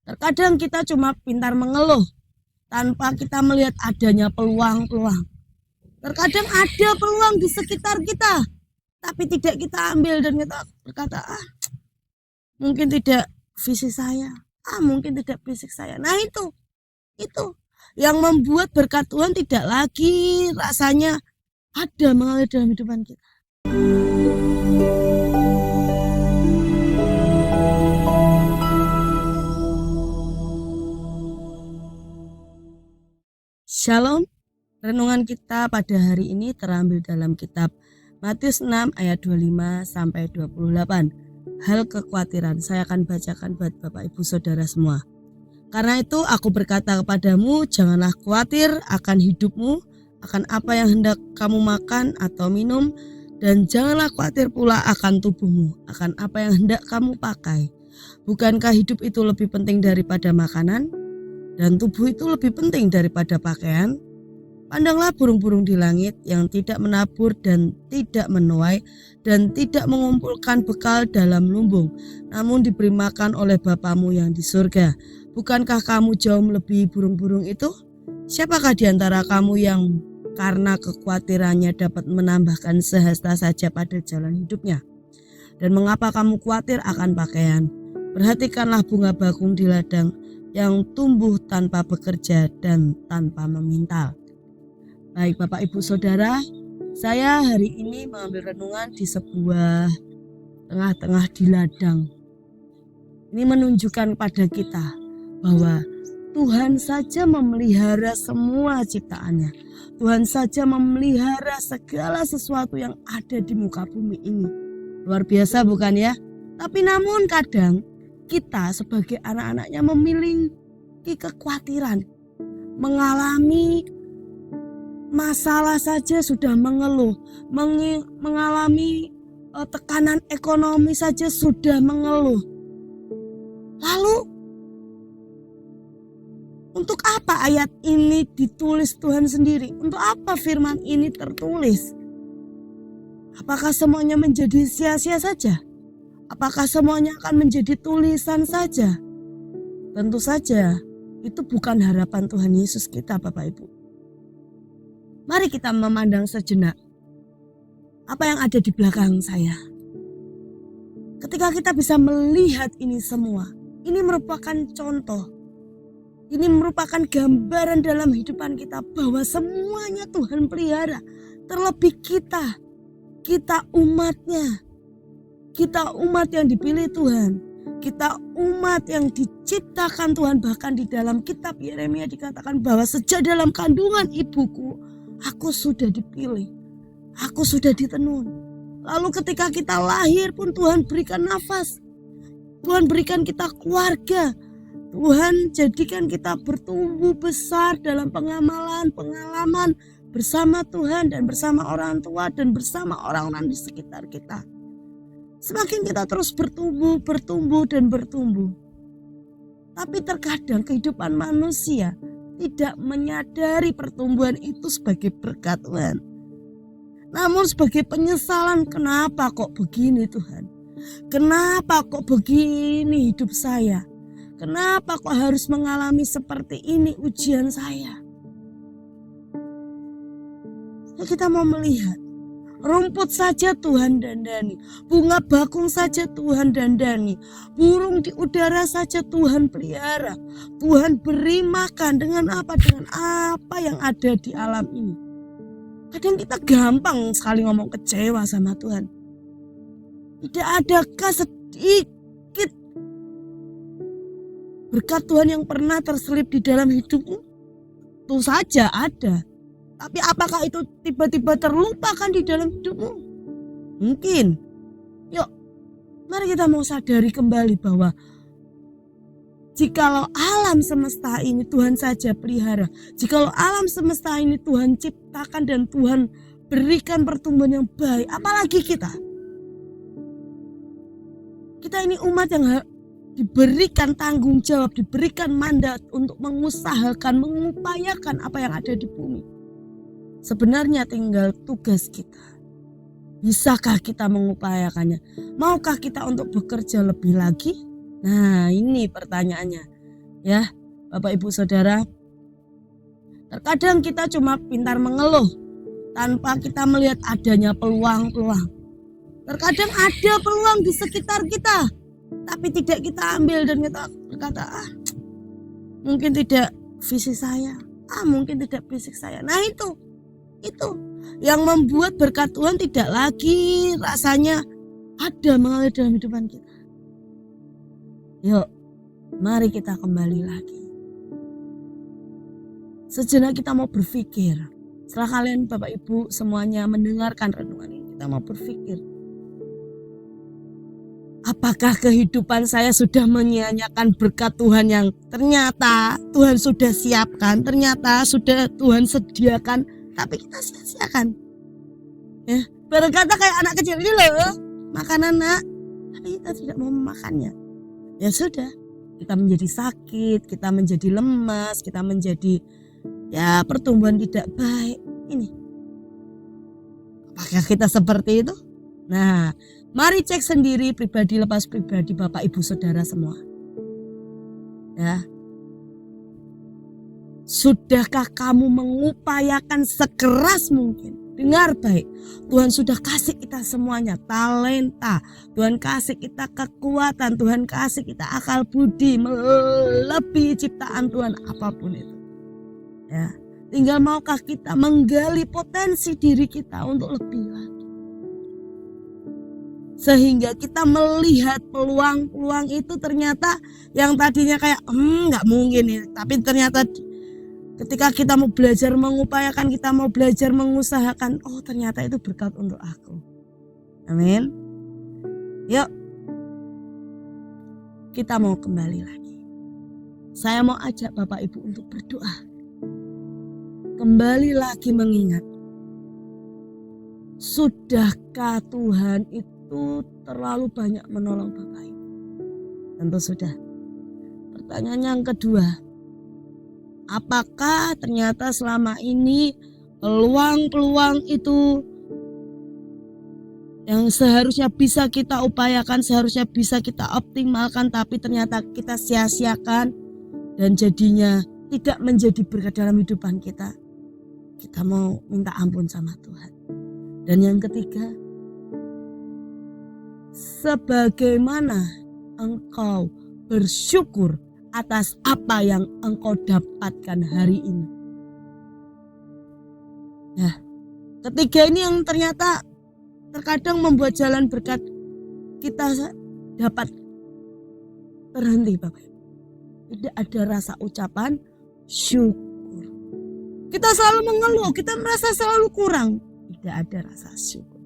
Terkadang kita cuma pintar mengeluh tanpa kita melihat adanya peluang-peluang. Terkadang ada peluang di sekitar kita, tapi tidak kita ambil dan kita berkata, mungkin tidak visi saya, mungkin tidak fisik saya. Nah itu yang membuat berkat Tuhan tidak lagi rasanya ada mengalir dalam hidupan kita. Shalom, renungan kita pada hari ini terambil dalam kitab Matius 6 ayat 25 sampai 28. Hal kekhawatiran saya akan bacakan buat Bapak Ibu Saudara semua. Karena itu aku berkata kepadamu, janganlah khawatir akan hidupmu, akan apa yang hendak kamu makan atau minum, dan janganlah khawatir pula akan tubuhmu, akan apa yang hendak kamu pakai. Bukankah hidup itu lebih penting daripada makanan? Dan tubuh itu lebih penting daripada pakaian? Pandanglah burung-burung di langit yang tidak menabur dan tidak menuai dan tidak mengumpulkan bekal dalam lumbung, namun diberi makan oleh Bapamu yang di surga. Bukankah kamu jauh melebihi burung-burung itu? Siapakah di antara kamu yang karena kekhawatirannya dapat menambahkan sehasta saja pada jalan hidupnya? Dan mengapa kamu khawatir akan pakaian? Perhatikanlah bunga bakung di ladang yang tumbuh tanpa bekerja dan tanpa memintal. Baik Bapak Ibu Saudara, saya hari ini mengambil renungan di sebuah tengah-tengah di ladang. Ini menunjukkan pada kita bahwa Tuhan saja memelihara semua ciptaannya. Tuhan saja memelihara segala sesuatu yang ada di muka bumi ini. Luar biasa bukan ya? Tapi namun kadang kita sebagai anak-anaknya memiliki kekhawatiran, mengalami masalah saja sudah mengeluh, mengalami tekanan ekonomi saja sudah mengeluh. Lalu untuk apa ayat ini ditulis Tuhan sendiri? Untuk apa firman ini tertulis? Apakah semuanya menjadi sia-sia saja? Apakah semuanya akan menjadi tulisan saja? Tentu saja itu bukan harapan Tuhan Yesus kita Bapak Ibu. Mari kita memandang sejenak apa yang ada di belakang saya. Ketika kita bisa melihat ini semua, ini merupakan contoh. Ini merupakan gambaran dalam kehidupan kita bahwa semuanya Tuhan pelihara. Terlebih kita umatnya. Kita umat yang dipilih Tuhan. Kita umat yang diciptakan Tuhan. Bahkan di dalam kitab Yeremia dikatakan bahwa sejak dalam kandungan ibuku, aku sudah dipilih. Aku sudah ditenun. Lalu ketika kita lahir pun Tuhan berikan nafas. Tuhan berikan kita keluarga. Tuhan jadikan kita bertumbuh besar dalam pengalaman bersama Tuhan dan bersama orang tua dan bersama orang-orang di sekitar kita. Semakin kita terus bertumbuh dan bertumbuh. Tapi terkadang kehidupan manusia tidak menyadari pertumbuhan itu sebagai berkat Tuhan. Namun sebagai penyesalan, kenapa kok begini Tuhan? Kenapa kok begini hidup saya? Kenapa kok harus mengalami seperti ini ujian saya? Ya, kita mau melihat. Rumput saja Tuhan dandani, bunga bakung saja Tuhan dandani, burung di udara saja Tuhan pelihara. Tuhan beri makan dengan apa? Dengan apa yang ada di alam ini. Kadang kita gampang sekali ngomong kecewa sama Tuhan. Tidak adakah sedikit berkat Tuhan yang pernah terselip di dalam hidupmu? Tentu saja ada. Tapi apakah itu tiba-tiba terlupakan di dalam hidupmu? Mungkin. Yuk, mari kita mau sadari kembali bahwa jikalau alam semesta ini Tuhan saja pelihara, jikalau alam semesta ini Tuhan ciptakan dan Tuhan berikan pertumbuhan yang baik, apalagi kita? Kita ini umat yang diberikan tanggung jawab, diberikan mandat untuk mengusahakan, mengupayakan apa yang ada di bumi. Sebenarnya tinggal tugas kita. Bisakah kita mengupayakannya? Maukah kita untuk bekerja lebih lagi? Nah, ini pertanyaannya. Ya, Bapak Ibu Saudara, terkadang kita cuma pintar mengeluh tanpa kita melihat adanya peluang-peluang. Terkadang ada peluang di sekitar kita, tapi tidak kita ambil dan kita berkata, mungkin tidak visi saya, mungkin tidak fisik saya. Nah itu yang membuat berkat Tuhan tidak lagi rasanya ada mengalir dalam hidupan kita. Yuk, mari kita kembali lagi. Sejenak kita mau berpikir. Setelah kalian Bapak Ibu semuanya mendengarkan renungan ini, kita mau berpikir. Apakah kehidupan saya sudah menyia-nyiakan berkat Tuhan yang ternyata Tuhan sudah siapkan, ternyata sudah Tuhan sediakan, tapi kita sia-siakan. Ya, berkata kayak anak kecil ini loh, makan anak, tapi kita tidak mau memakannya. Ya sudah, kita menjadi sakit, kita menjadi lemas, kita menjadi pertumbuhan tidak baik. Ini, apakah kita seperti itu? Nah, mari cek sendiri pribadi lepas pribadi Bapak Ibu Saudara semua. Ya. Sudahkah kamu mengupayakan sekeras mungkin? Dengar baik, Tuhan sudah kasih kita semuanya talenta, Tuhan kasih kita kekuatan, Tuhan kasih kita akal budi melebihi ciptaan Tuhan apapun itu. Ya, tinggal maukah kita menggali potensi diri kita untuk lebih lagi. Sehingga kita melihat peluang-peluang itu ternyata yang tadinya kayak nggak mungkin ya, tapi ternyata ketika kita mau belajar mengupayakan, kita mau belajar mengusahakan, ternyata itu berkat untuk aku. Amin. Yuk, kita mau kembali lagi. Saya mau ajak Bapak Ibu untuk berdoa. Kembali lagi mengingat, sudahkah Tuhan itu terlalu banyak menolong Bapak Ibu? Tentu sudah. Pertanyaan yang kedua, apakah ternyata selama ini peluang-peluang itu yang seharusnya bisa kita upayakan, seharusnya bisa kita optimalkan, tapi ternyata kita sia-siakan dan jadinya tidak menjadi berkat dalam hidupan kita? Kita mau minta ampun sama Tuhan. Dan yang ketiga, sebagaimana engkau bersyukur atas apa yang engkau dapatkan hari ini. Ya, ketiga ini yang ternyata terkadang membuat jalan berkat kita dapat terhenti, Bapak. Tidak ada rasa ucapan syukur. Kita selalu mengeluh, kita merasa selalu kurang. Tidak ada rasa syukur.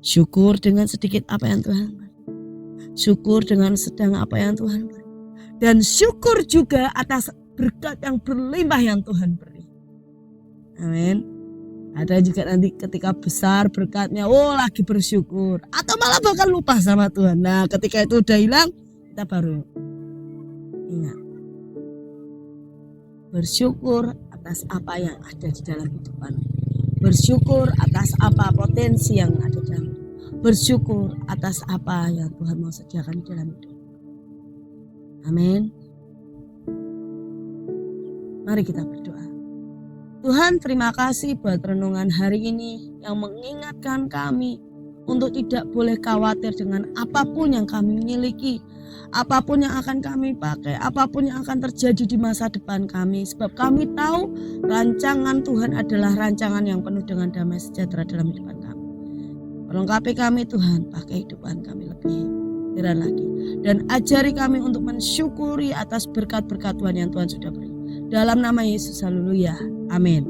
Syukur dengan sedikit apa yang Tuhan beri. Syukur dengan sedang apa yang Tuhan beri. Dan syukur juga atas berkat yang berlimpah yang Tuhan beri. Amin. Ada juga nanti ketika besar berkatnya, lagi bersyukur. Atau malah bahkan lupa sama Tuhan. Nah, ketika itu udah hilang, kita baru ingat. Bersyukur atas apa yang ada di dalam kehidupan. Bersyukur atas apa potensi yang ada di dalam. Bersyukur atas apa yang Tuhan mau sediakan di dalam hidup. Amin. Mari kita berdoa. Tuhan, terima kasih buat renungan hari ini yang mengingatkan kami untuk tidak boleh khawatir dengan apapun yang kami miliki, apapun yang akan kami pakai, apapun yang akan terjadi di masa depan kami. Sebab kami tahu rancangan Tuhan adalah rancangan yang penuh dengan damai sejahtera dalam hidupan kami. Perlengkapi kami Tuhan, pakai hidupan kami lebih heran lagi. Dan ajari kami untuk mensyukuri atas berkat-berkat Tuhan yang Tuhan sudah beri. Dalam nama Yesus, haleluya. Amin.